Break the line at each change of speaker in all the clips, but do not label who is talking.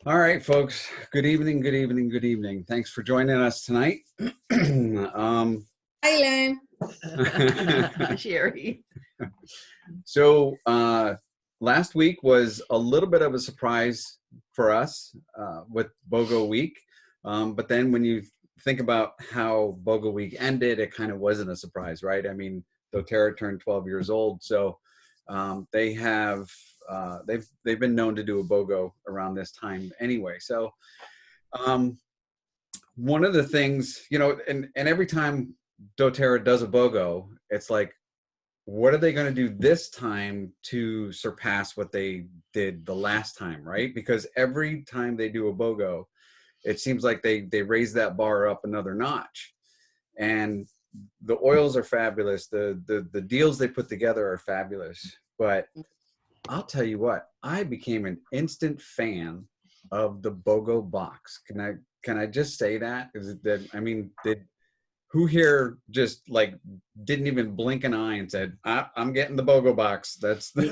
All right, folks. Good evening, good evening, good evening. Thanks for joining us tonight.
Hi, Len.
Sherry.
So last week was a little bit of a surprise for us with BOGO Week. But then when you think about how BOGO Week ended, it kind of wasn't a surprise, right? I mean, doTERRA turned 12 years old, so they've been known to do a BOGO around this time anyway. So one of the things, and every time doTERRA does a BOGO, it's like, what are they going to do this time to surpass what they did the last time, right? Because every time they do a BOGO, it seems like they raise that bar up another notch. And the oils are fabulous. The deals they put together are fabulous. But I'll tell you what, I became an instant fan of the BOGO box. Can I just say that? Is it that, I mean, who here just like didn't even blink an eye and said, I'm getting the BOGO box? That's the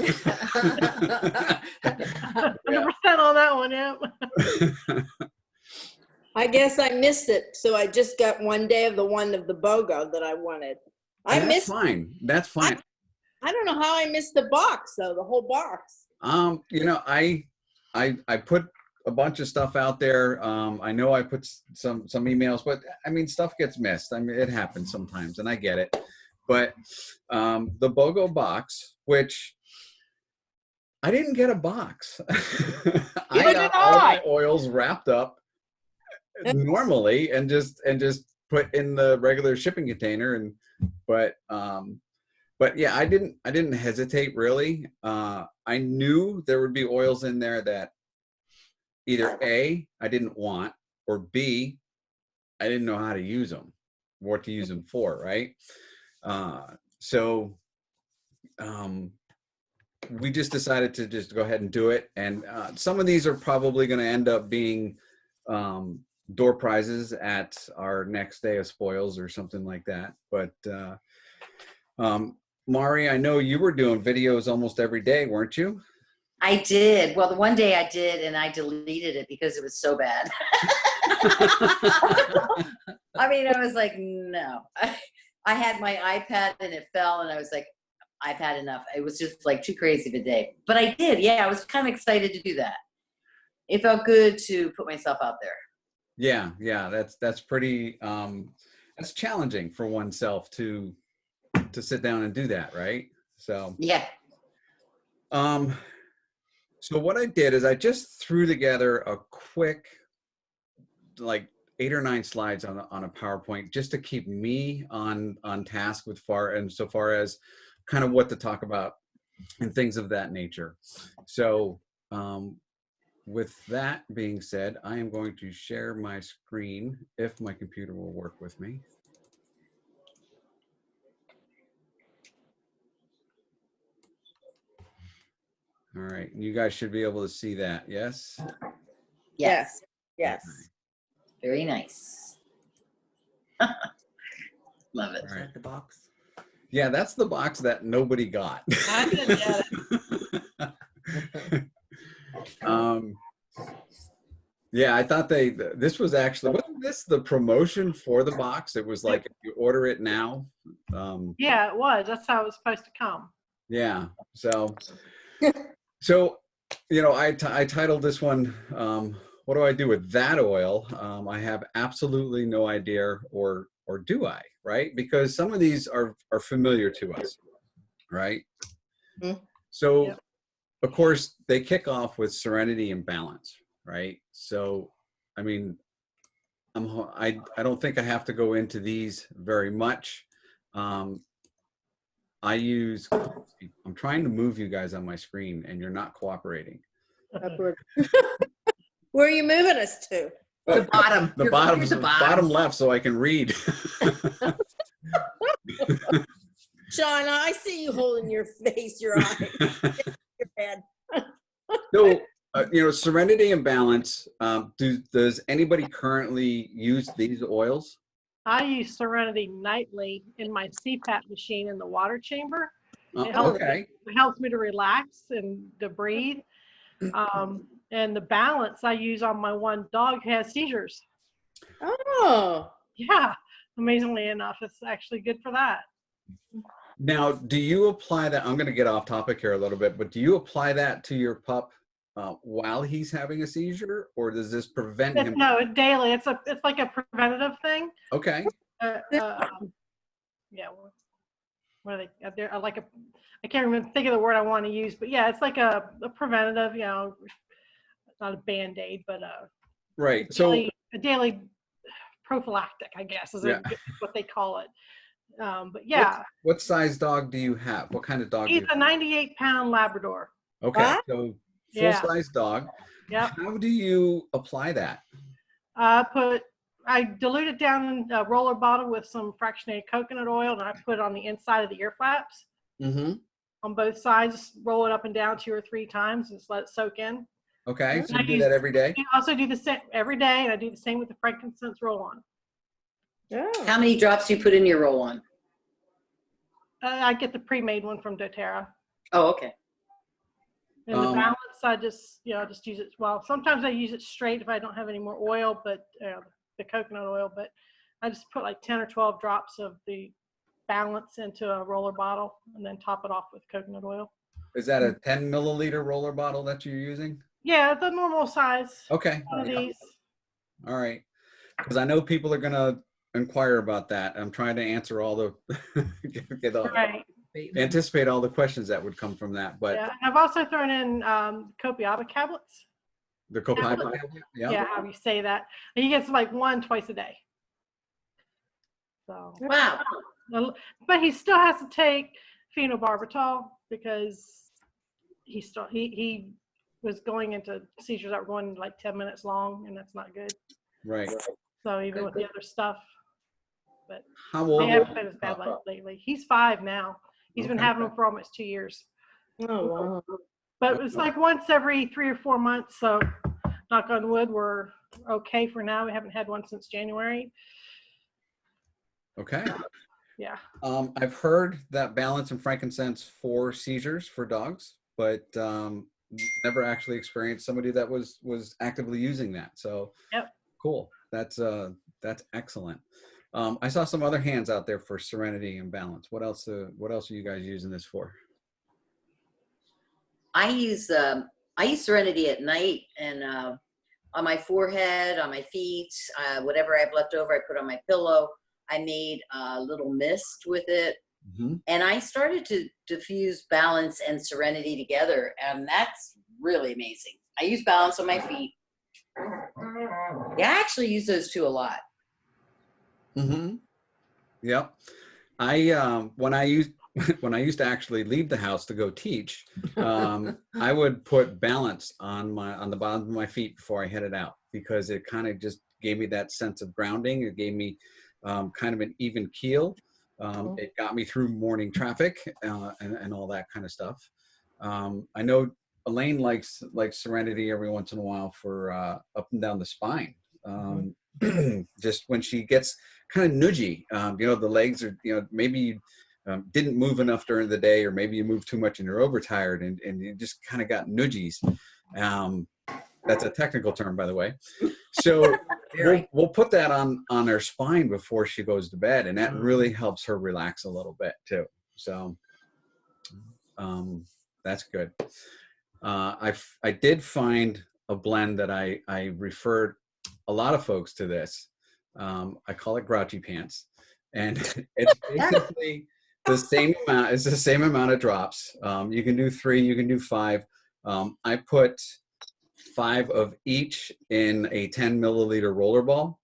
100% on that one, yeah.
I guess I missed it, so I just got one day of the BOGO that I wanted.
That's fine. That's fine.
I don't know how I missed the box though, the whole box.
I put a bunch of stuff out there. I know I put some emails, but I mean, stuff gets missed. I mean, it happens sometimes, and I get it. But the BOGO box, which I didn't get a box. I got all my oils wrapped up normally and just put in the regular shipping container. But yeah, I didn't hesitate really. I knew there would be oils in there that either A, I didn't want, or B, I didn't know how to use them, what to use them for, right? So we just decided to just go ahead and do it. And some of these are probably going to end up being door prizes at our next day of spoils or something like that. But Mari, I know you were doing videos almost every day, weren't you?
I did. Well, the one day I did, and I deleted it because it was so bad. I mean, I was like, no. I had my iPad and it fell, and I was like, I've had enough. It was just like too crazy of a day. But I did. Yeah, I was kind of excited to do that. It felt good to put myself out there.
Yeah, that's pretty. That's challenging for oneself to sit down and do that, right? So
yeah.
So what I did is I just threw together a quick, like 8 or 9 slides on a PowerPoint just to keep me on task so far as kind of what to talk about and things of that nature. So with that being said, I am going to share my screen if my computer will work with me. All right, you guys should be able to see that, yes?
Yes.
Okay.
Very nice. Love it.
All right.
The box.
Yeah, that's the box that nobody got.
I didn't get it.
Yeah, I thought this was actually, wasn't this the promotion for the box? It was like, if you order it now.
Yeah, it was. That's how it was supposed to come.
Yeah, so I titled this one, what do I do with that oil? I have absolutely no idea, or do I, right? Because some of these are familiar to us, right? Mm-hmm. So, yep. Of course, they kick off with Serenity and Balance, right? So, I mean, I don't think I have to go into these very much. I'm trying to move you guys on my screen and you're not cooperating.
Upward. Where are you moving us to?
The bottom.
The bottom left so I can read.
Shauna, I see you holding your face, your eye, your head.
So, Serenity and Balance, does anybody currently use these oils?
I use Serenity nightly in my CPAP machine in the water chamber.
Okay.
It helps me to relax and to breathe. And the balance I use on my one dog who has seizures.
Oh.
Yeah, amazingly enough, it's actually good for that.
Now, do you apply that? I'm going to get off topic here a little bit, but do you apply that to your pup while he's having a seizure, or does this prevent him?
No, it's daily. It's like a preventative thing.
Okay.
Yeah. What are they? They're like a. I can't even think of the word I want to use, but yeah, it's like a preventative. You know, it's not a Band-Aid, but
Right.
a daily prophylactic, I guess, is
Yeah.
what they call it. But yeah.
What size dog do you have? What kind of dog?
He's a 98-pound Labrador.
Okay.
What?
So
Yeah.
full-size dog.
Yep.
How do you apply that?
I dilute it down in a roller bottle with some fractionated coconut oil, and I put it on the inside of the ear flaps.
Mm-hmm.
On both sides, roll it up and down 2 or 3 times, and just let it soak in.
Okay. So you do that every day?
I also do the same every day, and I do the same with the frankincense roll-on.
Yeah.
How many drops do you put in your roll-on?
I get the pre-made one from doTERRA.
Oh, okay.
And the balance, I just use it. Well, sometimes I use it straight if I don't have any more oil, but the coconut oil. But I just put like 10 or 12 drops of the balance into a roller bottle, and then top it off with coconut oil.
Is that a 10 milliliter roller bottle that you're using?
Yeah, the normal size.
Okay.
One of these.
All right. Because I know people are going to inquire about that. I'm trying to answer all the,
Right.
anticipate all the questions that would come from that. But
Yeah, I've also thrown in copiaba tablets.
the Copaiba
Tablet.
tablet?
Yeah, how you say that? And he gets like 1 twice a day. So.
Wow.
But he still has to take phenobarbital because he was going into seizures that were going like 10 minutes long, and that's not good.
Right.
So even with the other stuff, but
How
they
old?
haven't been as bad lately. He's 5 now. He's been
Okay.
having them for almost 2 years.
Oh, wow.
But it's like once every 3 or 4 months. So knock on wood, we're okay for now. We haven't had one since January.
Okay.
Yeah.
I've heard that balance and frankincense for seizures for dogs, but never actually experienced somebody that was actively using that. So
Yep.
Cool. That's excellent. I saw some other hands out there for serenity and balance. What else are you guys using this for?
I use Serenity at night, and on my forehead, on my feet, whatever I've left over, I put on my pillow. I made a little mist with it.
Mm-hmm.
And I started to diffuse balance and serenity together, and that's really amazing. I use balance on my feet. Yeah, I actually use those two a lot.
Mm-hmm. Yep. When I used to actually leave the house to go teach, I would put balance on the bottom of my feet before I headed out, because it kind of just gave me that sense of grounding. It gave me kind of an even keel. It got me through morning traffic and all that kind of stuff. I know Elaine likes Serenity every once in a while for up and down the spine. Just when she gets kind of nudgy, the legs are, maybe you didn't move enough during the day, or maybe you moved too much and you're overtired, and you just kind of got nudgies. That's a technical term, by the way. So we'll put that on her spine before she goes to bed, and that really helps her relax a little bit too. So that's good. I did find a blend that I referred a lot of folks to this. I call it Grouchy Pants, and it's basically the same amount. It's the same amount of drops. You can do 3, you can do 5. I put 5 of each in a 10 milliliter roller ball.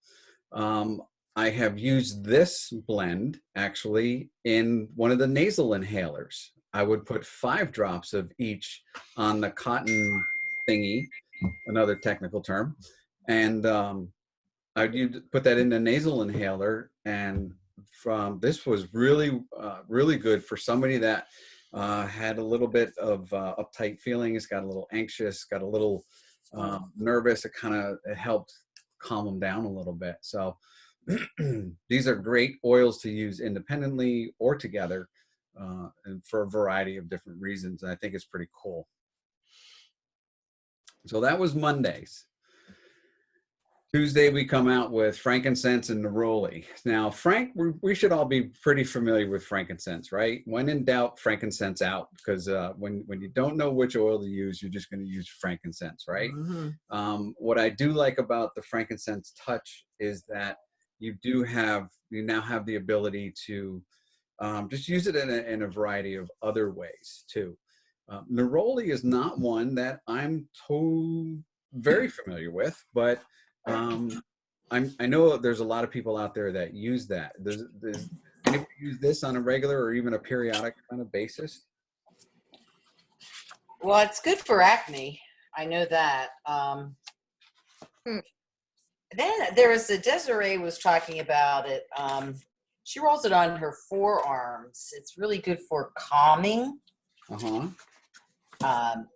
I have used this blend actually in one of the nasal inhalers. I would put 5 drops of each on the cotton thingy, another technical term, and I'd put that in the nasal inhaler. And this was really, really good for somebody that had a little bit of uptight feelings, got a little anxious, got a little nervous. It helped calm them down a little bit. So these are great oils to use independently or together, and for a variety of different reasons. And I think it's pretty cool. So that was Mondays. Tuesday, we come out with frankincense and neroli. Now, we should all be pretty familiar with frankincense, right? When in doubt, frankincense out, because when you don't know which oil to use, you're just going to use frankincense, right?
Mm-hmm.
What I do like about the frankincense touch is that you now have the ability to just use it in a variety of other ways too. Neroli is not one that I'm very familiar with, but I know there's a lot of people out there that use that. Does anybody use this on a regular or even a periodic kind of basis?
Well, it's good for acne. I know that. Then there was Desiree was talking about it. She rolls it on her forearms. It's really good for calming.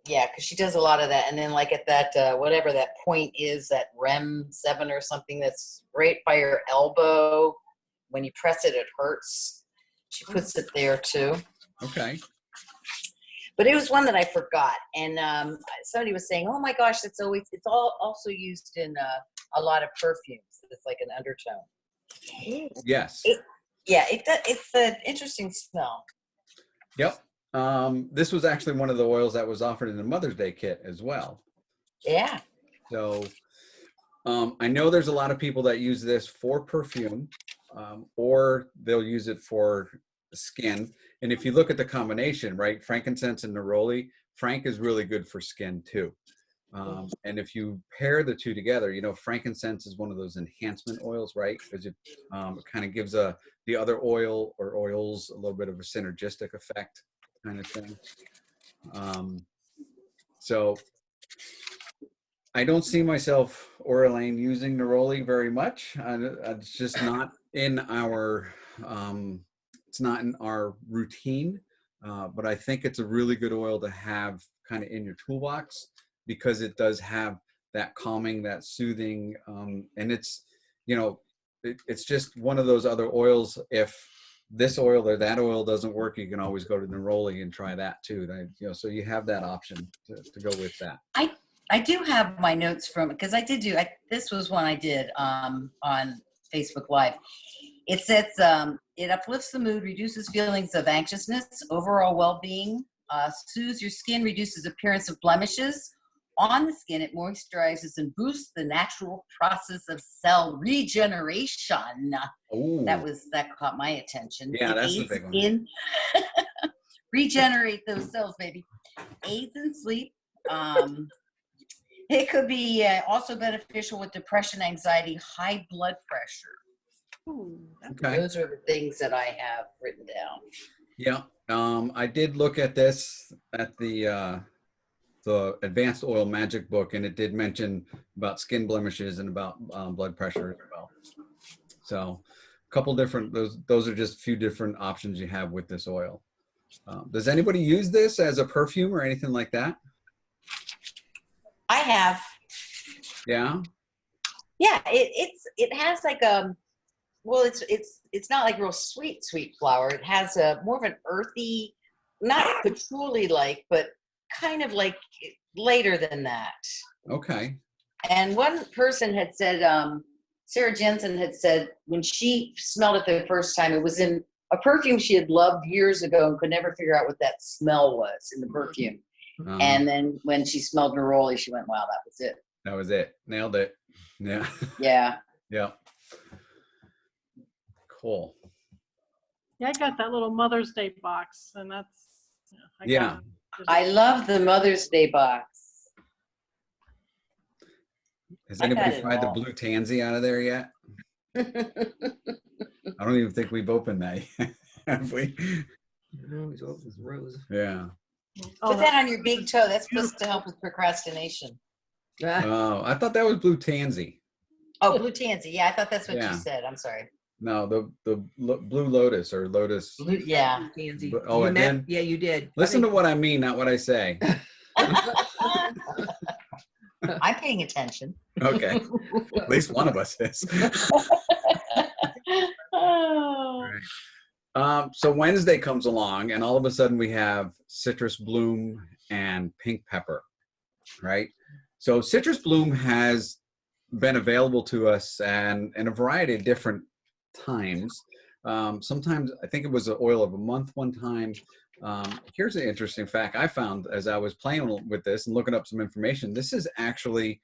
Yeah, because she does a lot of that. And then like at that, whatever that point is, that REM 7 or something that's right by her elbow. When you press it, it hurts. She puts it there too.
Okay.
But it was one that I forgot. And somebody was saying, oh my gosh, it's all also used in a lot of perfumes. It's like an undertone.
Yes.
It's an interesting smell.
Yep. This was actually one of the oils that was offered in the Mother's Day kit as well.
Yeah.
So I know there's a lot of people that use this for perfume, or they'll use it for skin. And if you look at the combination, right, frankincense and neroli, frank is really good for skin too. And if you pair the two together, frankincense is one of those enhancement oils, right? Because it kind of gives the other oil or oils a little bit of a synergistic effect kind of thing. So I don't see myself, Orlaine, using neroli very much. It's just not in our routine. But I think it's a really good oil to have kind of in your toolbox because it does have that calming, that soothing, and it's just one of those other oils. If this oil or that oil doesn't work, you can always go to neroli and try that too. So you have that option to go with that.
I do have my notes from it because I did this was one I did on Facebook Live. It says it uplifts the mood, reduces feelings of anxiousness, overall well-being, soothes your skin, reduces appearance of blemishes on the skin. It moisturizes and boosts the natural process of cell regeneration.
Ooh.
That caught my attention.
Yeah,
it
that's the big one.
Regenerate those cells, baby. Aids in sleep. It could be also beneficial with depression, anxiety, high blood pressure. Ooh, okay. Those are the things that I have written down.
Yeah, I did look at this at the Advanced Oil Magic book, and it did mention about skin blemishes and about blood pressure as well. So a couple different, those are just a few different options you have with this oil. Does anybody use this as a perfume or anything like that?
I have.
Yeah.
Yeah, it has like well, it's not like real sweet flower. It has a more of an earthy, not patchouli like, but kind of like later than that.
Okay.
And one person had said, Sarah Jensen had said when she smelled it the first time, it was in a perfume she had loved years ago and could never figure out what that smell was in the perfume. And then when she smelled neroli, she went, wow, that was it.
That was it. Nailed it. Yeah.
Yeah.
Yeah. Cool.
Yeah, I got that little Mother's Day box, and that's
I love the Mother's Day box.
Has anybody tried the blue tansy out of there yet? I don't even think we've opened that yet. Have we?
No, he's open with rose.
Yeah.
Put that on your big toe. That's supposed to help with procrastination.
Oh, I thought that was blue tansy.
Oh, blue tansy. Yeah, I thought that's what you said. I'm sorry.
No, the blue lotus or lotus.
Blue, yeah.
Tansy.
Oh, again?
Yeah, you did.
Listen to what I mean, not what I say.
I'm paying attention.
Okay. At least one of us is. So Wednesday comes along, and all of a sudden we have citrus bloom and pink pepper, right? So citrus bloom has been available to us and in a variety of different times. Sometimes I think it was an oil of a month one time. Here's an interesting fact I found as I was playing with this and looking up some information. This is actually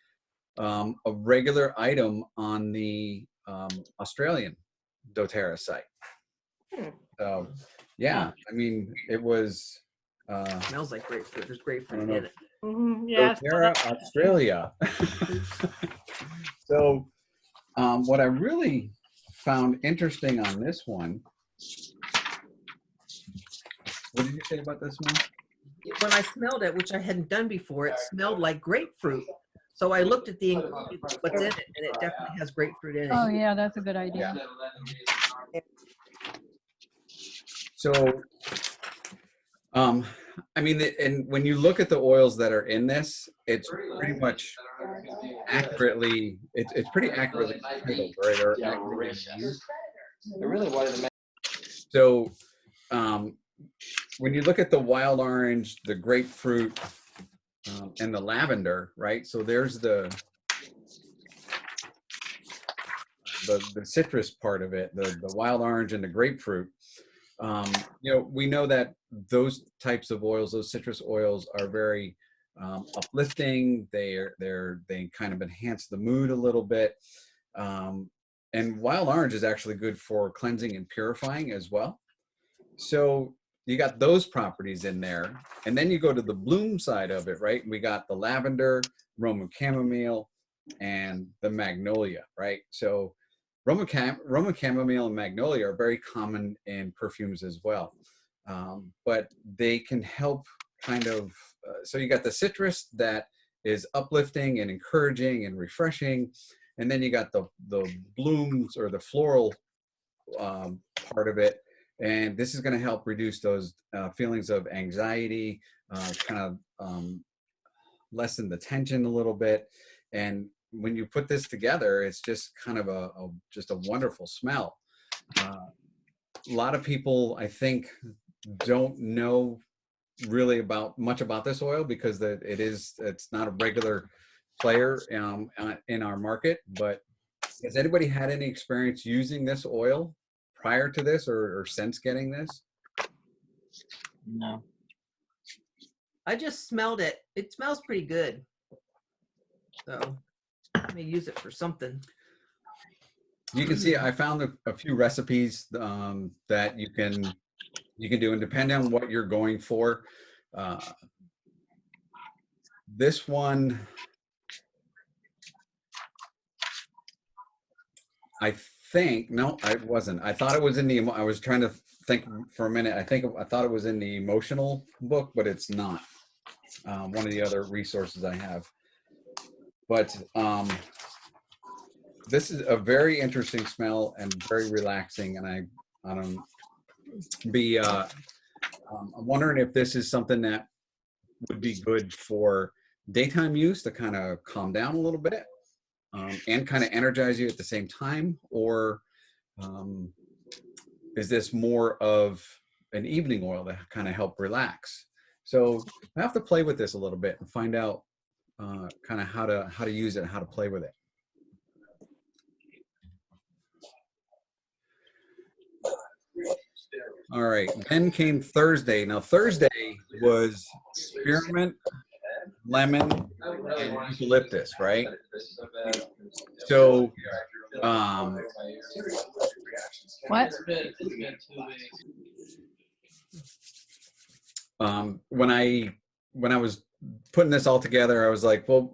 a regular item on the Australian doTERRA site. So yeah, I mean, it was
Smells like grapefruit. There's grapefruit
know.
in it.
Yeah.
doTERRA Australia. So what I really found interesting on this one, what did you say about this one?
When I smelled it, which I hadn't done before, it smelled like grapefruit. So I looked at the ingredients, what's in it, and it definitely has grapefruit in it.
Oh, yeah, that's a good idea.
So, I mean, and when you look at the oils that are in this, it's pretty much accurately, it's pretty accurately labeled, right? Or accurately used. So, when you look at the wild orange, the grapefruit, and the lavender, right? So there's the citrus part of it, the wild orange and the grapefruit. You know, we know that those types of oils, those citrus oils, are very uplifting. They kind of enhance the mood a little bit. And wild orange is actually good for cleansing and purifying as well. So you got those properties in there, and then you go to the bloom side of it, right? We got the lavender, Roman chamomile, and the magnolia, right? So Roman chamomile and magnolia are very common in perfumes as well, but they can help kind of. So you got the citrus that is uplifting and encouraging and refreshing, and then you got the blooms or the floral part of it. And this is going to help reduce those feelings of anxiety, kind of lessen the tension a little bit. And when you put this together, it's just kind of just a wonderful smell. A lot of people, I think, don't know really much about this oil because it's not a regular player in our market. But has anybody had any experience using this oil prior to this or since getting this?
No.
I just smelled it. It smells pretty good. So I may use it for something.
You can see I found a few recipes that you can do, and depending on what you're going for. This one, I think, no, I wasn't. I thought it was in the, I was trying to think for a minute. I thought it was in the emotional book, but it's not. One of the other resources I have. But this is a very interesting smell and very relaxing. And I'm wondering if this is something that would be good for daytime use to kind of calm down a little bit. And kind of energize you at the same time, or is this more of an evening oil to kind of help relax? So I have to play with this a little bit and find out kind of how to use it, how to play with it. All right, then came Thursday. Now Thursday was spearmint, lemon, and eucalyptus, right? So
What?
When I was putting this all together, I was like, well,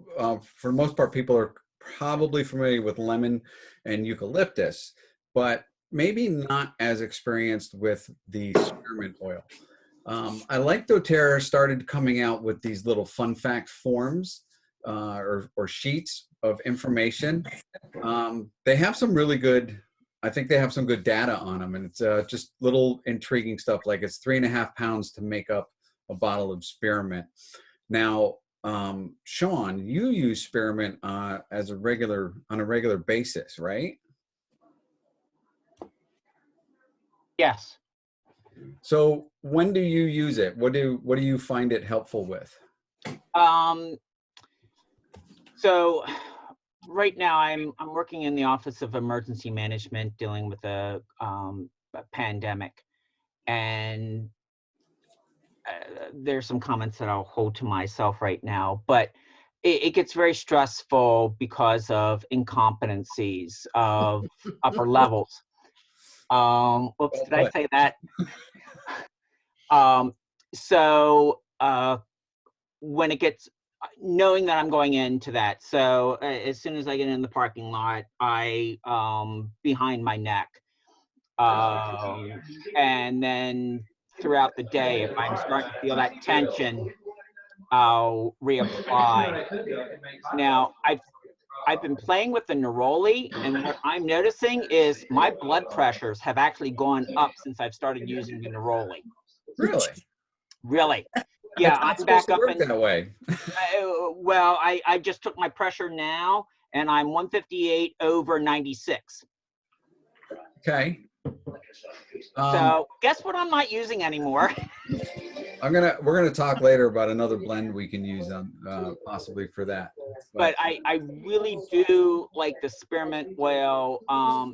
for the most part, people are probably familiar with lemon and eucalyptus, but maybe not as experienced with the spearmint oil. I like doTERRA started coming out with these little fun fact forms or sheets of information. They have some really good, I think they have some good data on them, and it's just little intriguing stuff like it's 3.5 pounds to make up a bottle of spearmint. Now, Sean, you use spearmint on a regular basis, right?
Yes.
So when do you use it? What do you find it helpful with?
So right now I'm working in the Office of Emergency Management dealing with a pandemic, and there's some comments that I'll hold to myself right now, but it gets very stressful because of incompetencies of upper levels. Oops, did I say that? So when it gets, knowing that I'm going into that, so as soon as I get in the parking lot, I behind my neck, and then throughout the day, if I'm starting to feel that tension, I'll reapply. Now I've been playing with the neroli, and what I'm noticing is my blood pressures have actually gone up since I've started using the neroli.
Really?
Really? Yeah,
It's
I'm
not
back
supposed to
up
work
in.
that way.
Well, I just took my pressure now, and I'm 158/96.
Okay.
So guess what I'm not using anymore?
We're gonna talk later about another blend we can use on possibly for that.
But I really do like the spearmint oil.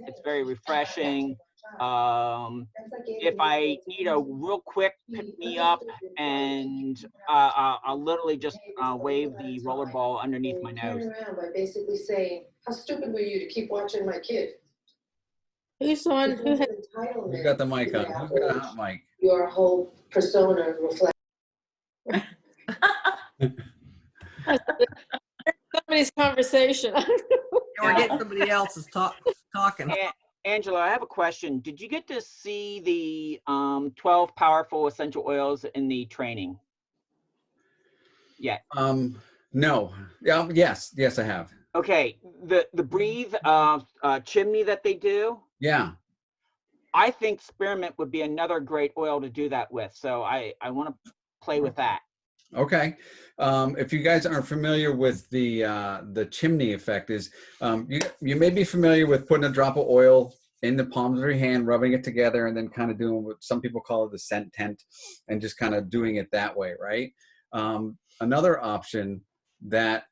It's very refreshing. If I need a real quick pick me up, and I'll literally just wave the roller ball underneath my nose.
By basically saying, how stupid were you to keep watching my kid?
Who's on? Who has,
Who's got the mic on? Who's got a hot mic?
Your whole persona reflects.
somebody's conversation?
Or get somebody else's talking.
Angela, I have a question. Did you get to see the 12 powerful essential oils in the training? Yeah.
No. Yeah. Yes, I have.
Okay. The breathe chimney that they do.
Yeah.
I think spearmint would be another great oil to do that with. So I want to play with that.
Okay. If you guys aren't familiar with the chimney effect, is you may be familiar with putting a drop of oil in the palm of your hand, rubbing it together, and then kind of doing what some people call it the scent tent, and just kind of doing it that way, right? Another option that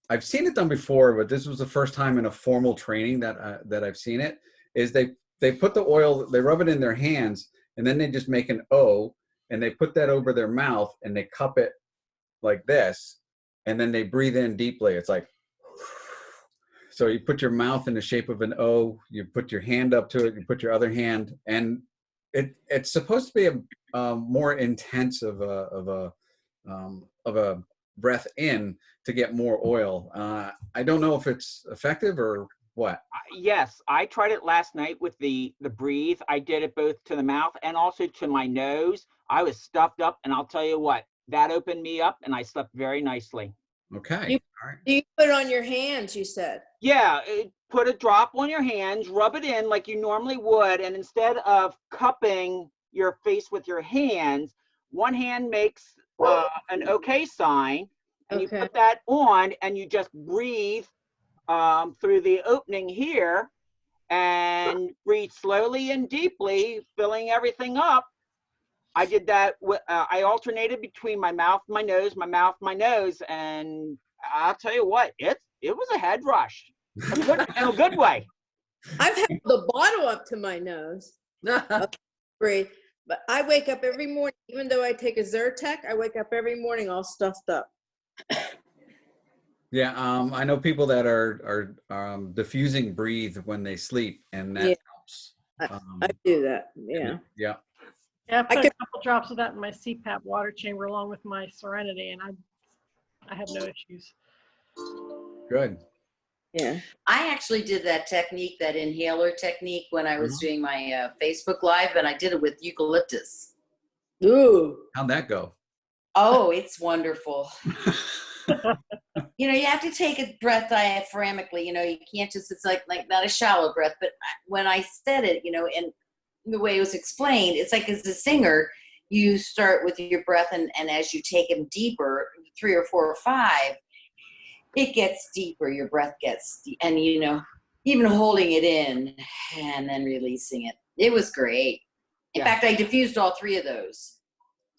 I've seen it done before, but this was the first time in a formal training that I've seen it, is they put the oil, they rub it in their hands, and then they just make an O, and they put that over their mouth, and they cup it like this, and then they breathe in deeply. It's like, so you put your mouth in the shape of an O, you put your hand up to it, you put your other hand, and it's supposed to be a more intense of a breath in to get more oil. I don't know if it's effective or what.
Yes, I tried it last night with the breathe. I did it both to the mouth and also to my nose. I was stuffed up, and I'll tell you what, that opened me up, and I slept very nicely.
Okay. All right.
Do you put it on your hands, you said?
Yeah, put a drop on your hands, rub it in like you normally would, and instead of cupping your face with your hands, one hand makes an okay sign, and you put that on, and you just breathe through the opening here, and breathe slowly and deeply, filling everything up. I did that. I alternated between my mouth, my nose, my mouth, my nose, and I'll tell you what, it was a head rush, in a good way.
I've held the bottle up to my nose. Breathe. But I wake up every morning, even though I take a Zyrtec, I wake up every morning all stuffed up.
Yeah, I know people that are diffusing breathe when they sleep, and that helps.
I do that. Yeah.
Yeah.
Yeah, I put a couple drops of that in my CPAP water chamber along with my Serenity, and I have no issues.
Good.
Yeah.
I actually did that technique, that inhaler technique, when I was doing my Facebook Live, and I did it with eucalyptus.
Ooh.
How'd that go?
Oh, it's wonderful. You have to take a breath diaphragmically. You can't just, it's like not a shallow breath, but when I said it, and the way it was explained, it's like as a singer, you start with your breath, and as you take them deeper, 3 or 4 or 5, it gets deeper, your breath gets deep, and even holding it in and then releasing it. It was great. In fact, I diffused all 3 of those.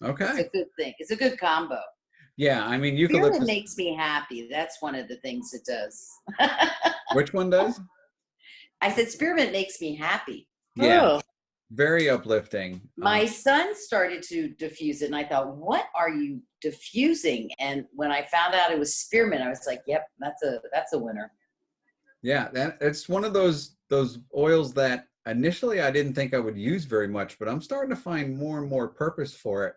Okay.
It's a good thing. It's a good combo.
Yeah, I mean,
Spearmint
eucalyptus.
makes me happy. That's one of the things it does.
Which one does?
I said spearmint makes me happy.
Yeah,
Oh,
very uplifting.
My son started to diffuse it, and I thought, "What are you diffusing?" And when I found out it was spearmint, I was like, "Yep, that's a winner."
Yeah, it's one of those oils that initially I didn't think I would use very much, but I'm starting to find more and more purpose for it.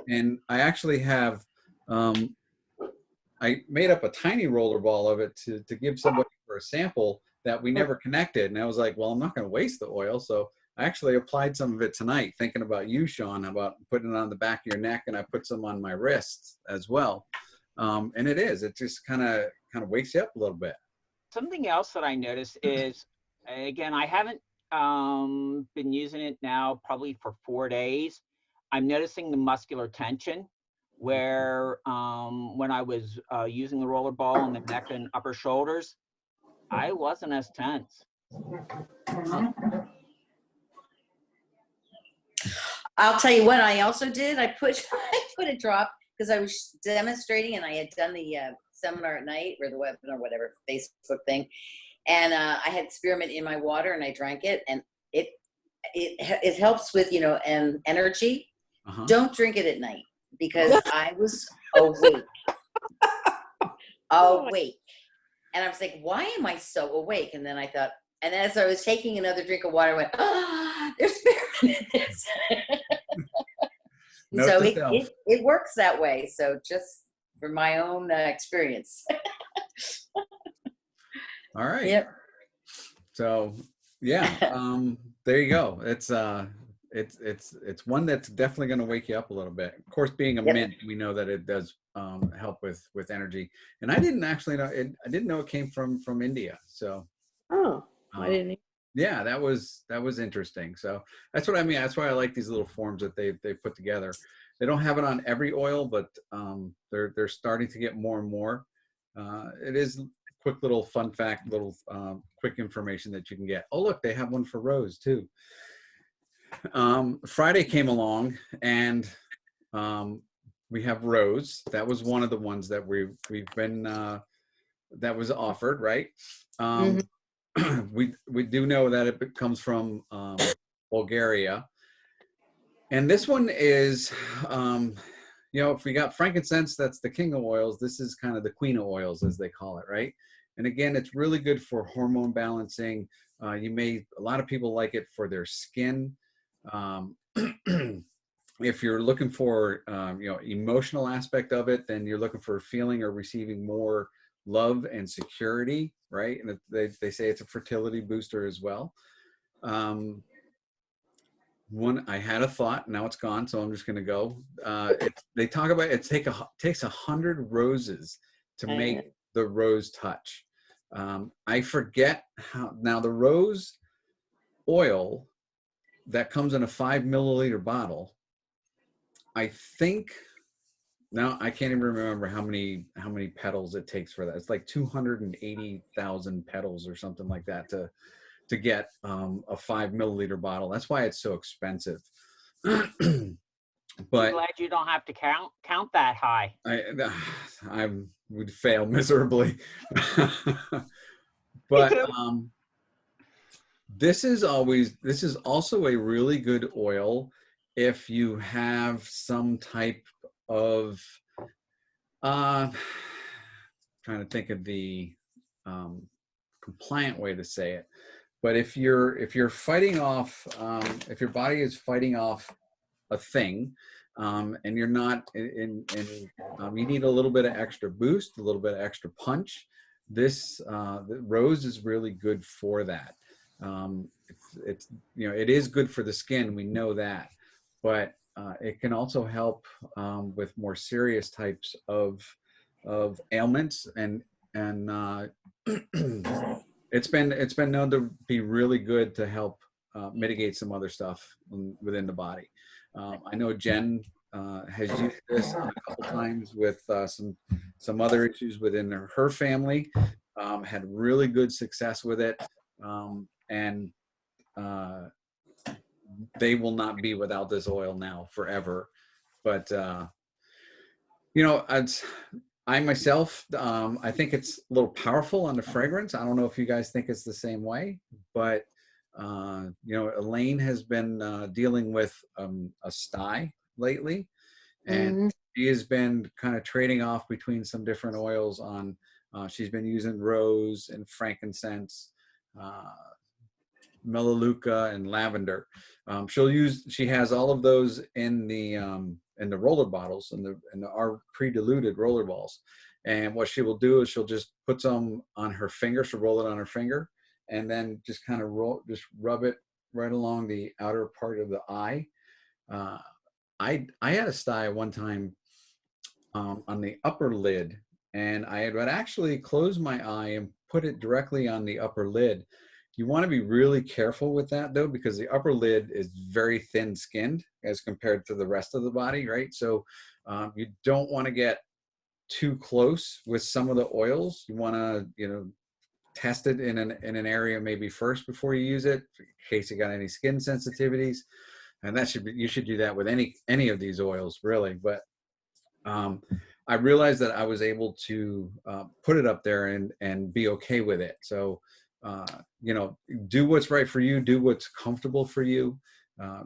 And I actually have, I made up a tiny roller ball of it to give somebody for a sample that we never connected. And I was like, well, I'm not going to waste the oil. So I actually applied some of it tonight, thinking about you, Sean, about putting it on the back of your neck, and I put some on my wrists as well. And it just kind of wakes you up a little bit.
Something else that I noticed is, again, I haven't been using it now probably for 4 days. I'm noticing the muscular tension where when I was using the roller ball on the neck and upper shoulders, I wasn't as tense.
I'll tell you what I also did. I put a drop because I was demonstrating, and I had done the seminar at night or the webinar, whatever, Facebook thing, and I had spearmint in my water, and I drank it, and it helps with and energy. Don't drink it at night because I was awake, and I was like, why am I so awake? And then I thought, and as I was taking another drink of water, I went, there's spearmint in this. So it works that way. So just for my own experience.
All right.
Yep.
So yeah, there you go. It's one that's definitely going to wake you up a little bit. Of course, being a mint, we know that it does help with energy. And I didn't actually know it. I didn't know it came from India. So
I didn't.
yeah, that was interesting. So that's what I mean. That's why I like these little forms that they put together. They don't have it on every oil, but they're starting to get more and more. It is quick little fun fact, little quick information that you can get. Oh, look, they have one for Rose too. Friday came along, and we have Rose. That was one of the ones that we've been that was offered, right? We do know that it comes from Bulgaria, and this one is if we got frankincense, that's the king of oils. This is kind of the queen of oils, as they call it, right? And again, it's really good for hormone balancing. A lot of people like it for their skin. If you're looking for emotional aspect of it, then you're looking for feeling or receiving more love and security, right? And they say it's a fertility booster as well. I had a thought, now it's gone, so I'm just going to go. They talk about it takes 100 roses to make the rose touch. I forget how. Now the rose oil that comes in a 5 milliliter bottle, I think. Now I can't even remember how many petals it takes for that. It's like 280,000 petals or something like that to get a 5 milliliter bottle. That's why it's so expensive. But
I'm glad you don't have to count that high.
I would fail miserably. But this is also a really good oil if you have some type of trying to think of the compliant way to say it. But if you're fighting off, if your body is fighting off a thing, and you're not, you need a little bit of extra boost, a little bit of extra punch. The rose is really good for that. It is good for the skin. We know that, but it can also help with more serious types of ailments and it's been known to be really good to help mitigate some other stuff within the body. I know Jen has used this a couple times with some other issues within her family. Had really good success with it, and they will not be without this oil now forever. But You know, I myself, I think it's a little powerful on the fragrance. I don't know if you guys think it's the same way, but you know, Elaine has been dealing with a sty lately, and she has been kind of trading off between some different oils on. She's been using rose and frankincense, melaleuca, and lavender. She has all of those in the roller bottles, in our pre-diluted roller balls. And what she will do is she'll just put some on her finger. She'll roll it on her finger, and then just kind of just rub it right along the outer part of the eye. Uh, I had a sty one time on the upper lid, and I had actually closed my eye and put it directly on the upper lid. You want to be really careful with that though, because the upper lid is very thin skinned as compared to the rest of the body, right? So you don't want to get too close with some of the oils. You want to, you know, test it in an area maybe first before you use it, in case you got any skin sensitivities. And you should do that with any of these oils, really. But I realized that I was able to put it up there and be okay with it. So, you know, do what's right for you, do what's comfortable for you.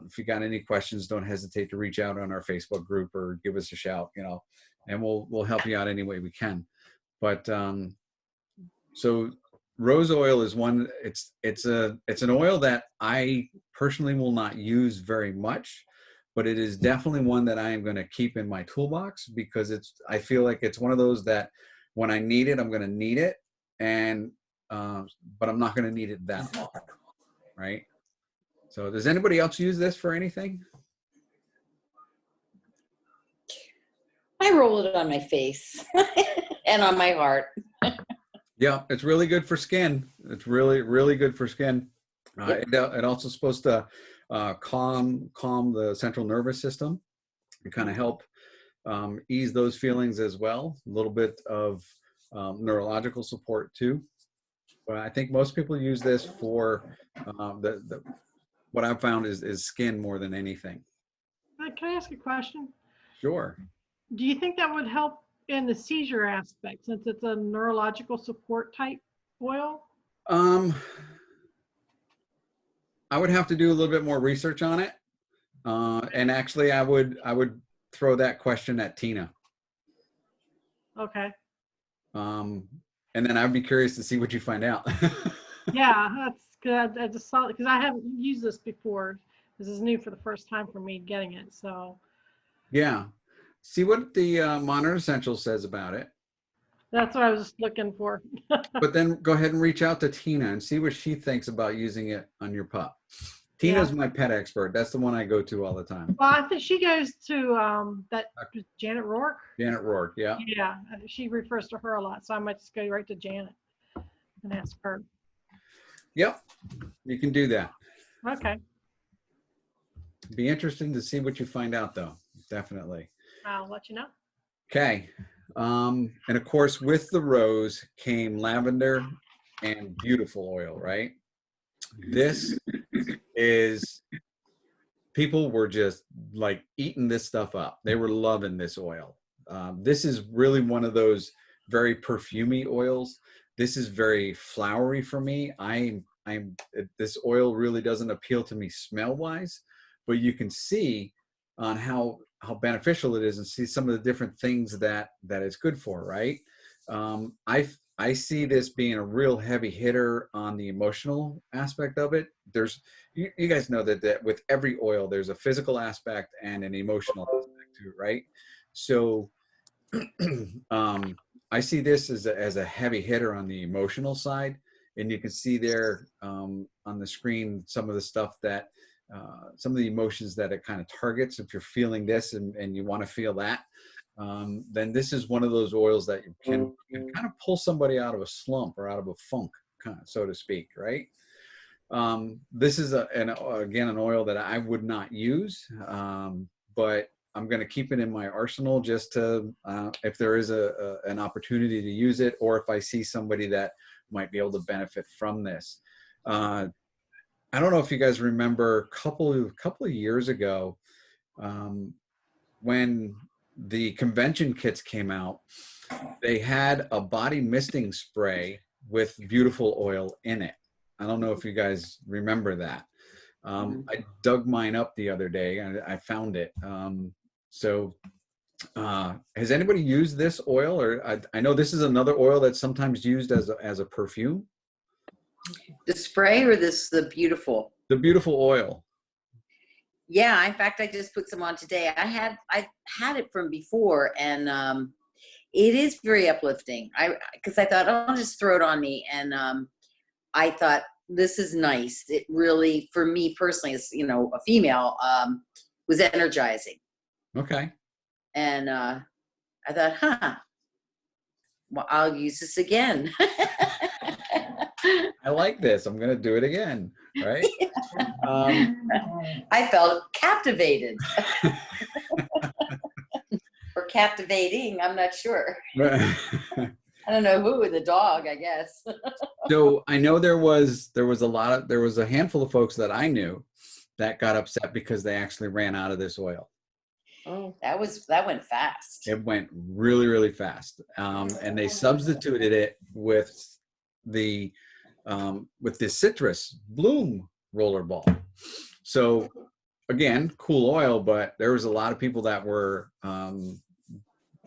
If you got any questions, don't hesitate to reach out on our Facebook group or give us a shout, you know, and we'll help you out any way we can. But so rose oil is one. It's an oil that I personally will not use very much, but it is definitely one that I am going to keep in my toolbox, because I feel like it's one of those that when I need it, I'm going to need it, and but I'm not going to need it that long, right? So does anybody else use this for anything?
I roll it on my face and on my heart.
Yeah, it's really good for skin. It's really, really good for skin.
Yep.
It also supposed to calm the central nervous system and kind of help ease those feelings as well. A little bit of neurological support too. But I think most people use this for what I've found is skin more than anything.
Can I ask a question?
Sure.
Do you think that would help in the seizure aspect, since it's a neurological support type oil?
I would have to do a little bit more research on it. And actually I would throw that question at Tina.
Okay.
And then I'd be curious to see what you find out.
Yeah, that's good. I just saw it because I haven't used this before. This is new for the first time for me getting it. So
Yeah. See what the Monitor Essentials says about it.
that's what I was just looking for.
But then go ahead and reach out to Tina and see what she thinks about using it on your pup. Tina's my pet expert. That's the one I go to all the time.
Well, I think she goes to that Janet Rourke.
Janet Rourke, yeah.
Yeah, she refers to her a lot, so I might just go right to Janet and ask her.
Yep, you can do that.
Okay.
Be interesting to see what you find out, though. Definitely.
I'll let you know.
Okay. And of course, with the rose came lavender and beautiful oil, right? This is, people were just like eating this stuff up. They were loving this oil. This is really one of those very perfumey oils. This is very flowery for me. This oil really doesn't appeal to me smell wise, but you can see on how beneficial it is and see some of the different things that it's good for, right? I see this being a real heavy hitter on the emotional aspect of it. There's, you guys know that with every oil, there's a physical aspect and an emotional aspect to it, right? So I see this as a heavy hitter on the emotional side. And you can see there on the screen some of the stuff that, some of the emotions that it kind of targets. If you're feeling this and you want to feel that, then this is one of those oils that you can kind of pull somebody out of a slump or out of a funk, kind of, so to speak, right? This is again an oil that I would not use, but I'm going to keep it in my arsenal just to if there is an opportunity to use it, or if I see somebody that might be able to benefit from this. I don't know if you guys remember a couple of years ago when the convention kits came out, they had a body misting spray with beautiful oil in it. I don't know if you guys remember that. I dug mine up the other day and I found it. Has anybody used this oil? Or I know this is another oil that's sometimes used as a perfume.
The spray or the beautiful?
The beautiful oil.
Yeah, in fact, I just put some on today. I had it from before, and it is very uplifting. Because I thought, oh, I'll just throw it on me, and I thought this is nice. It really, for me personally, as you know, a female, was energizing.
Okay.
And I thought, well, I'll use this again.
I like this. I'm gonna do it again. Right.
I felt captivated. Or captivating, I'm not sure. I don't know who, the dog, I guess.
So I know there was a handful of folks that I knew that got upset because they actually ran out of this oil.
Oh, that went fast.
It went really, really fast. And they substituted it with the citrus bloom rollerball. So again, cool oil, but there was a lot of people that were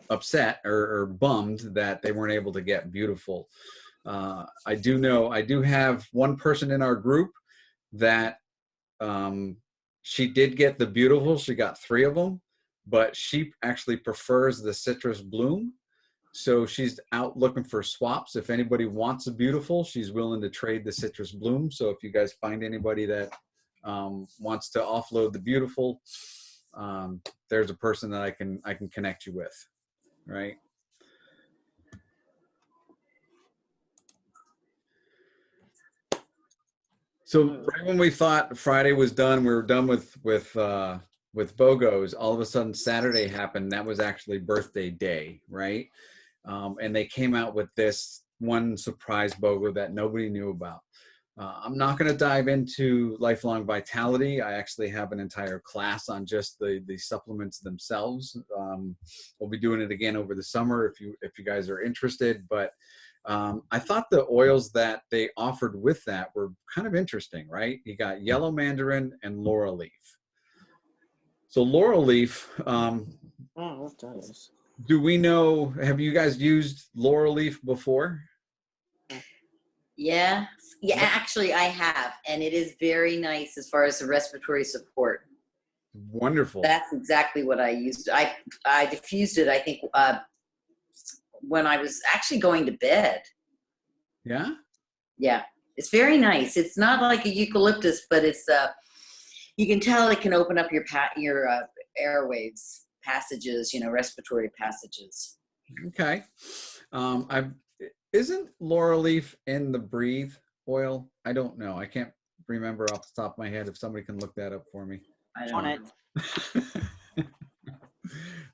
upset or bummed that they weren't able to get beautiful. I do have one person in our group that she did get the beautiful. She got 3 of them, but she actually prefers the citrus bloom. So she's out looking for swaps. If anybody wants a beautiful, she's willing to trade the citrus bloom. So if you guys find anybody that wants to offload the beautiful, there's a person that I can connect you with, right? So right when we thought Friday was done, we were done with BOGOs. All of a sudden, Saturday happened. That was actually birthday day, right? And they came out with this one surprise BOGO that nobody knew about. I'm not going to dive into lifelong vitality. I actually have an entire class on just the supplements themselves. We'll be doing it again over the summer if you guys are interested. But I thought the oils that they offered with that were kind of interesting, right? You got yellow mandarin and laurel leaf. So laurel leaf. Do we know? Have you guys used laurel leaf before?
Yeah, actually I have, and it is very nice as far as the respiratory support.
Wonderful.
That's exactly what I used. I diffused it, I think, when I was actually going to bed.
Yeah?
Yeah, it's very nice. It's not like a eucalyptus, but it's you can tell it can open up your airwaves, passages, respiratory passages.
Okay. Isn't laurel leaf in the Breathe oil? I don't know. I can't remember off the top of my head. If somebody can look that up for me.
I don't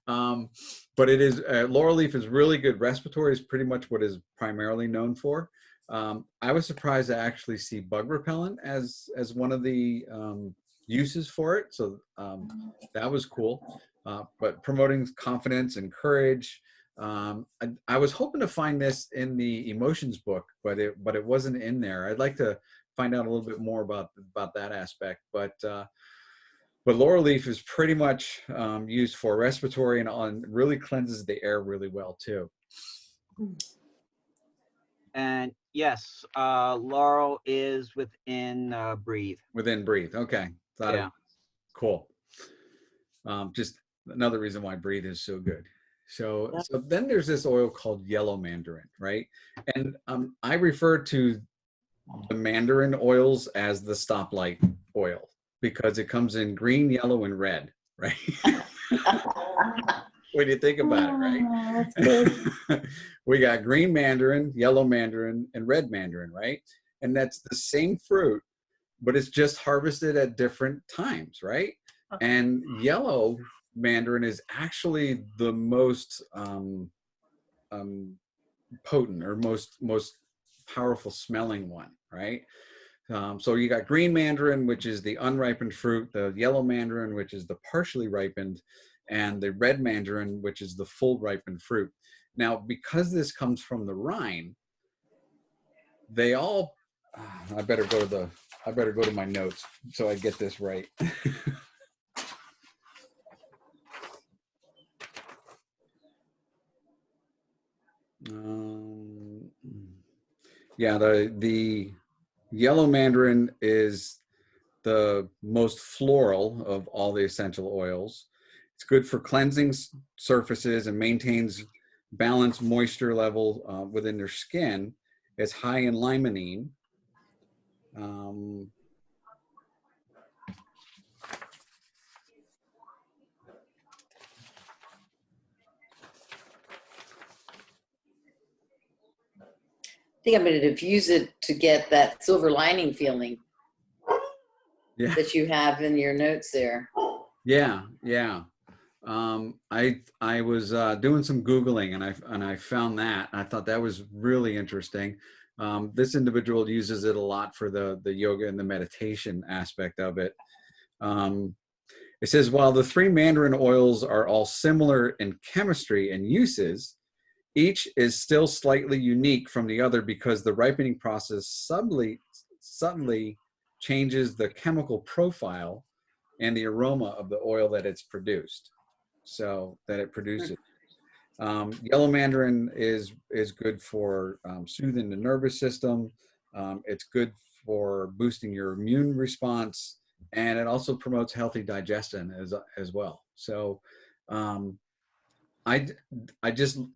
know.
But it is laurel leaf is really good. Respiratory is pretty much what is primarily known for. I was surprised to actually see bug repellent as one of the uses for it. So that was cool. But promoting confidence and courage. I was hoping to find this in the emotions book, but it wasn't in there. I'd like to find out a little bit more about that aspect. But laurel leaf is pretty much used for respiratory and really cleanses the air really well too.
And yes, laurel is within Breathe.
Within Breathe, okay.
Yeah.
Cool. Just another reason why Breathe is so good. So then there's this oil called yellow mandarin, right? And I refer to the mandarin oils as the stoplight oil because it comes in green, yellow, and red, right? When you think about it, right?
That's good.
We got green mandarin, yellow mandarin, and red mandarin, right? And that's the same fruit, but it's just harvested at different times, right? And yellow mandarin is actually the most potent or most powerful smelling one, right? So you got green mandarin, which is the unripened fruit, the yellow mandarin, which is the partially ripened, and the red mandarin, which is the full ripened fruit. Now, because this comes from the rind, they all, I better go to my notes so I get this right. Yeah, the yellow mandarin is the most floral of all the essential oils. It's good for cleansing surfaces and maintains balanced moisture level within their skin. It's high in limonene.
I think I'm going to diffuse it to get that silver lining feeling that you have in your notes there.
Yeah. I was doing some Googling and I found that. I thought that was really interesting. This individual uses it a lot for the yoga and the meditation aspect of it. It says, while the three mandarin oils are all similar in chemistry and uses, each is still slightly unique from the other because the ripening process subtly changes the chemical profile and the aroma of the oil that it's produced, so that it produces. Yellow mandarin is good for soothing the nervous system. It's good for boosting your immune response, and it also promotes healthy digestion as well. So I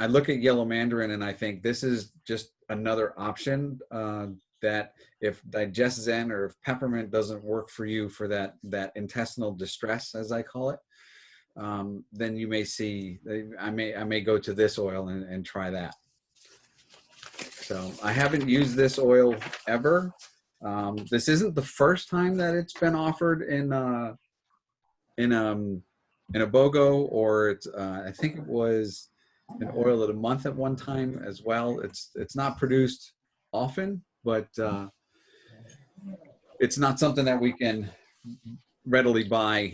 look at yellow mandarin and I think this is just another option that if Digest-Zen or if peppermint doesn't work for you for that intestinal distress, as I call it, then you may see, I may go to this oil and try that. So I haven't used this oil ever. This isn't the first time that it's been offered in a BOGO, or it's I think it was an oil of the month at one time as well. It's not produced often, but it's not something that we can readily buy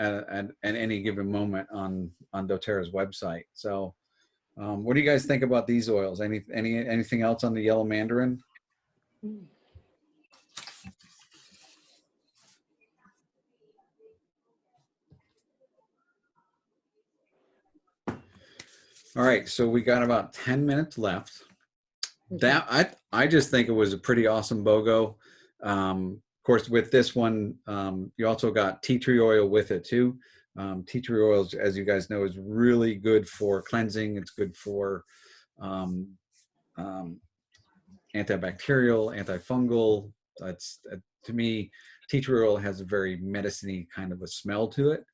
at any given moment on doTERRA's website. So what do you guys think about these oils? Anything else on the yellow mandarin? All right, so we got about 10 minutes left. That I just think it was a pretty awesome BOGO. Of course, with this one, you also got tea tree oil with it too. Tea tree oil, as you guys know, is really good for cleansing. It's good for antibacterial, antifungal. To me, tea tree oil has a very medicine-y kind of a smell to it.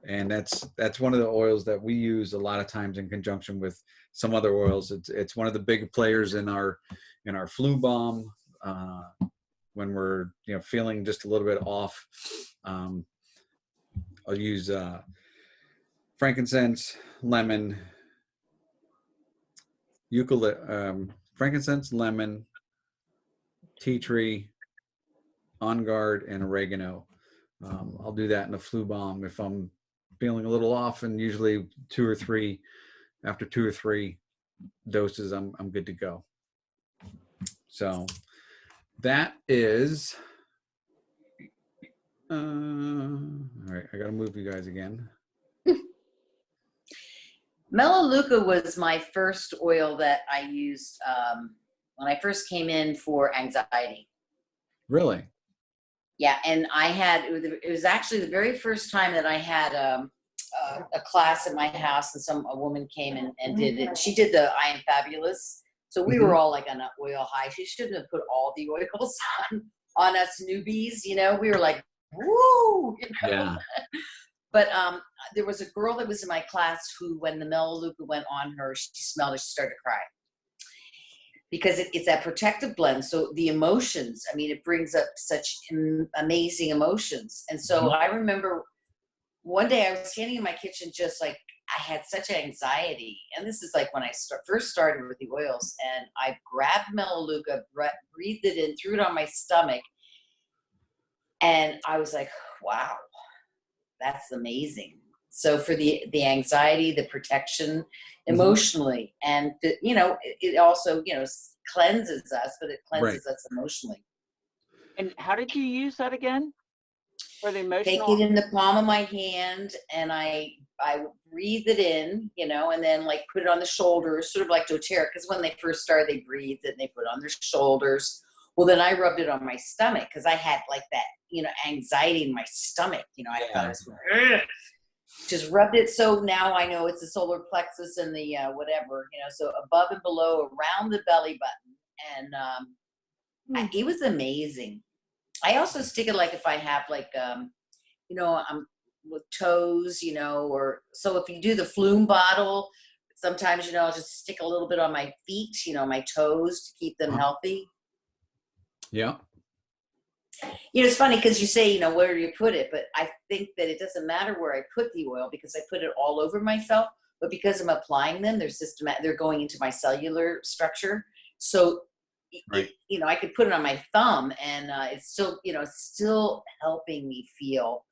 And that's one of the oils that we use a lot of times in conjunction with some other oils. It's one of the big players in our flu balm when we're feeling just a little bit off. I'll use frankincense, lemon, frankincense, lemon, tea tree, on guard, and oregano. I'll do that in a flu balm if I'm feeling a little off, and usually after two or three doses, I'm good to go. So that is, all right, I gotta move you guys again.
Melaleuca was my first oil that I used when I first came in for anxiety.
Really?
Yeah, and it was actually the very first time that I had a class at my house, and a woman came and did it. She did the I Am Fabulous. So we were all like on an oil high. She shouldn't have put all the oils on us newbies, we were like, woo,
Yeah.
But there was a girl that was in my class who, when the Melaleuca went on her, she smelled it, she started to cry. Because it's that protective blend. So the emotions, it brings up such amazing emotions. And so I remember one day I was standing in my kitchen, just like, I had such anxiety. And this is like when I first started with the oils, and I grabbed Melaleuca, breathed it in, threw it on my stomach. And I was like, wow, that's amazing. So for the anxiety, the protection emotionally, and it also, cleanses us, but it cleanses us emotionally.
And how did you use that again? For the emotional?
Take it in the palm of my hand, and I breathe it in, and then like put it on the shoulders, sort of like doTERRA, because when they first started, they breathed it and they put it on their shoulders. Well, then I rubbed it on my stomach because I had like that, anxiety in my stomach. I thought I was going, just rubbed it. So now I know it's the solar plexus and the whatever, so above and below, around the belly button. And it was amazing. I also stick it like if I have like, I'm with toes, or so if you do the Flume bottle, sometimes, I'll just stick a little bit on my feet, my toes to keep them healthy.
Yeah.
It's funny because you say, where do you put it? But I think that it doesn't matter where I put the oil because I put it all over myself. But because I'm applying them, they're going into my cellular structure. So,
right.
I could put it on my thumb, and it's still, still helping me feel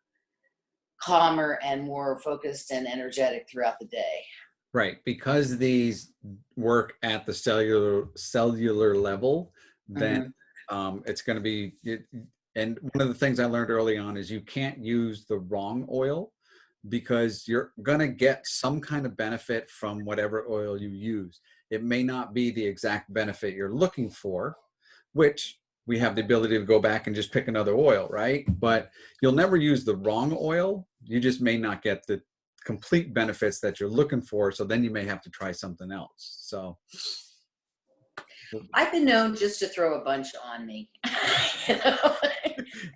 calmer and more focused and energetic throughout the day.
Right, because these work at the cellular level, then it's going to be. And one of the things I learned early on is you can't use the wrong oil because you're going to get some kind of benefit from whatever oil you use. It may not be the exact benefit you're looking for, which we have the ability to go back and just pick another oil, right? But you'll never use the wrong oil. You just may not get the complete benefits that you're looking for. So then you may have to try something else. So
I've been known just to throw a bunch on me.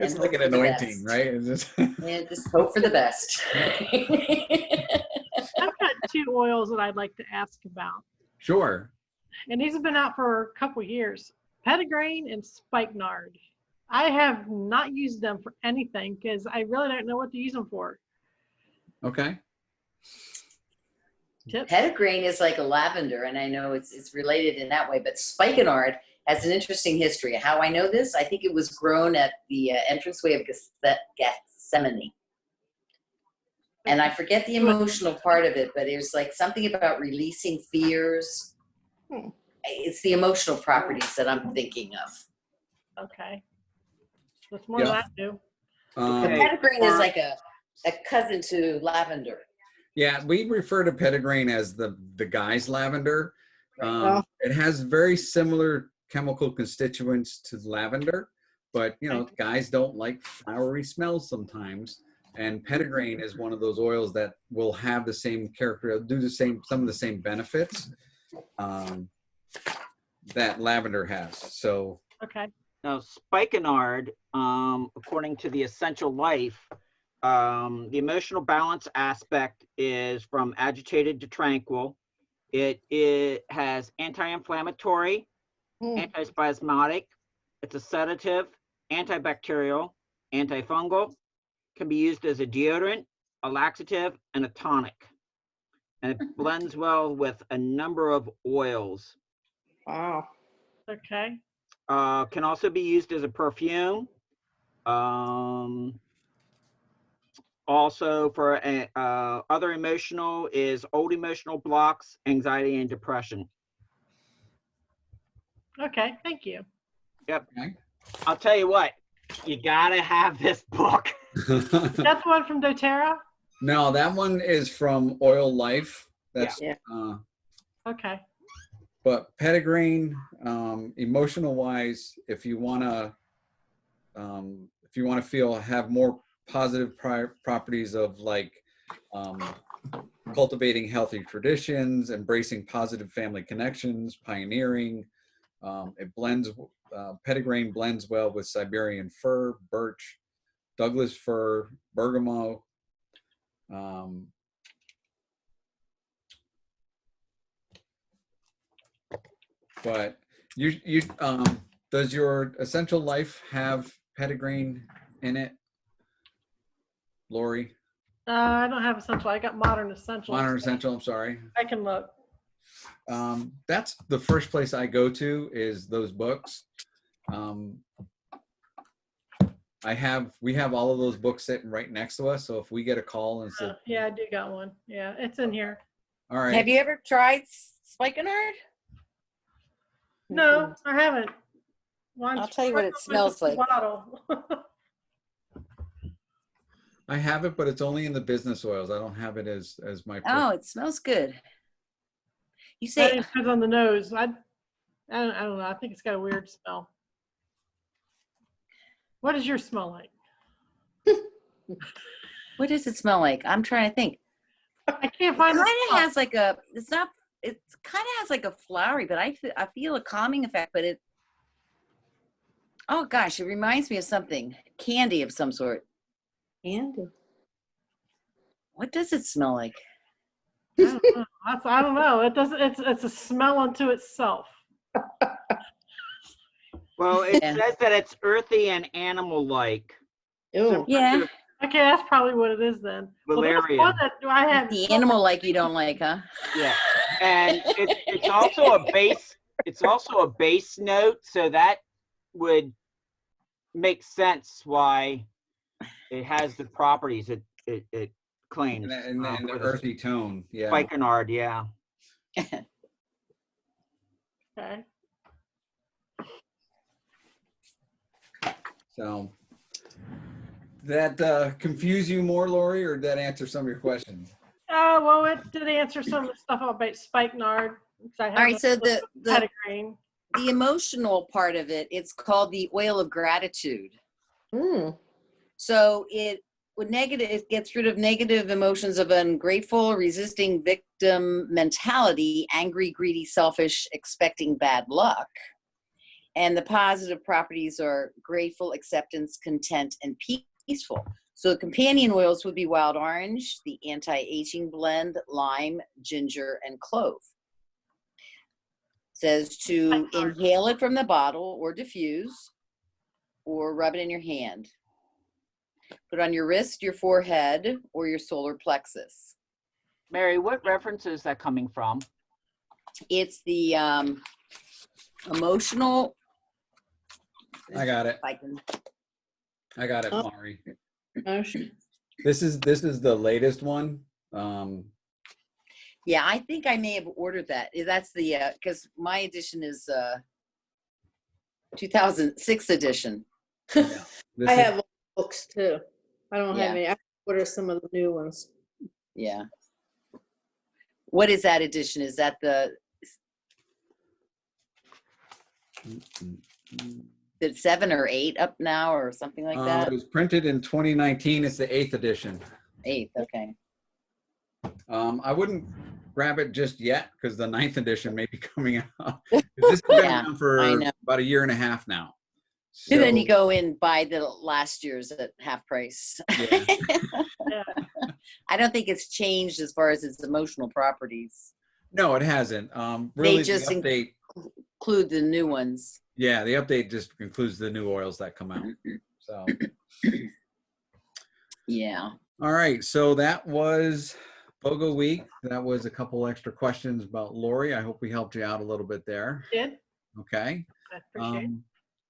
It's like an anointing, right? It's
just hope for the best.
I've got 2 oils that I'd like to ask about.
Sure.
And these have been out for a couple years. Petitgrain and Spikenard. I have not used them for anything because I really don't know what to use them for.
Okay.
Tips?
Petitgrain is like a lavender, and I know it's related in that way, but Spikenard has an interesting history. How I know this, I think it was grown at the entranceway of Gethsemane. And I forget the emotional part of it, but it was like something about releasing fears. It's the emotional properties that I'm thinking of.
Okay. That's more than I do.
Petitgrain is like a cousin to lavender.
Yeah, we refer to petitgrain as the guy's lavender.
Right.
It has very similar chemical constituents to lavender, but guys don't like flowery smells sometimes. And petitgrain is one of those oils that will have the same character, some of the same benefits that lavender has. So
okay.
Now, Spikenard, according to the Essential Life, the emotional balance aspect is from agitated to tranquil. It has anti-inflammatory, antispasmodic. It's a sedative, antibacterial, antifungal. Can be used as a deodorant, a laxative, and a tonic. And it blends well with a number of oils.
Wow.
Okay.
Can also be used as a perfume. Also for other emotional is old emotional blocks, anxiety, and depression.
Okay, thank you.
Yep. Okay. I'll tell you what, you gotta have this book.
That's the one from doTERRA?
No, that one is from Oil Life. That's
okay.
But petitgrain, emotional wise, if you wanna have more positive properties of like cultivating healthy traditions, embracing positive family connections, pioneering. It blends, petitgrain blends well with Siberian fir, birch, Douglas fir, bergamot. But does your Essential Life have petitgrain in it, Lori?
I don't have Essential. I got Modern Essential.
Modern Essential, I'm sorry.
I can look.
That's the first place I go to is those books. we have all of those books sitting right next to us. So if we get a call and say,
Yeah, I do got one. Yeah, it's in here.
all right,
Have you ever tried spikenard?
No, I haven't.
I'll tell you what it smells like.
Bottle.
I have it, but it's only in the business oils. I don't have it as my.
Oh, it smells good. You
That
say
depends on the nose. I don't know. I think it's got a weird smell. What does yours smell like?
what does it smell like? I'm trying to think.
I can't
It
find
kind
the
of has like a. It's not. It kind of has like a flowery, but I feel a calming effect. But it. Oh gosh, it reminds me of something. Candy of some sort.
Candy.
What does it smell like?
I don't know. It doesn't. It's a smell unto itself.
Well, it
Yeah.
says that it's earthy and animal-like.
Ew.
Yeah.
Okay, that's probably what it is then. Well, there's
Valeria.
one that I have.
The animal like you don't like, huh?
Yeah, and it's also a base. It's also a base note, so that would make sense why it has the properties it claims.
and the
for the
earthy tone. Yeah.
spikenard, yeah.
Okay.
So that confuse you more, Lori, or did that answer some of your questions?
Well, it did answer some of the stuff about spikenard.
All right, so the
petitgrain.
the emotional part of it, it's called the oil of gratitude. So it gets rid of negative emotions of ungrateful, resisting victim mentality, angry, greedy, selfish, expecting bad luck. And the positive properties are grateful, acceptance, content, and peaceful. So the companion oils would be wild orange, the anti-aging blend, lime, ginger, and clove. Says to inhale it from the bottle or diffuse or rub it in your hand. Put it on your wrist, your forehead, or your solar plexus.
Mary, what reference is that coming from?
It's the emotional.
I got it. I got it, Mari. This is the latest one.
Yeah, I think I may have ordered that. That's the because my edition is 2006 edition.
I have books too. I don't have
Yeah.
any. I order some of the new ones.
Yeah. What is that edition? Is that the the 7 or 8 up now or something like that?
It was printed in 2019. It's the 8th edition.
8th, okay.
I wouldn't grab it just yet because the 9th edition may be coming out. This has been
Yeah,
around for
I know.
about a year and a half now. So,
And then you go and buy the last year's at half price.
Yeah.
Yeah.
I don't think it's changed as far as its emotional properties.
No, it hasn't. Really,
just
the update.
Include the new ones.
Yeah, the update just includes the new oils that come out. So,
Yeah.
all right. So that was BOGO week. That was a couple extra questions about Lori. I hope we helped you out a little bit there.
Did.
Okay.
I appreciate it.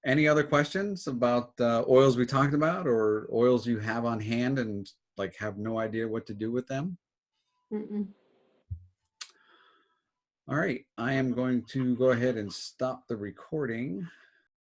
Any other questions about oils we talked about or oils you have on hand and like have no idea what to do with them? All right. I am going to go ahead and stop the recording.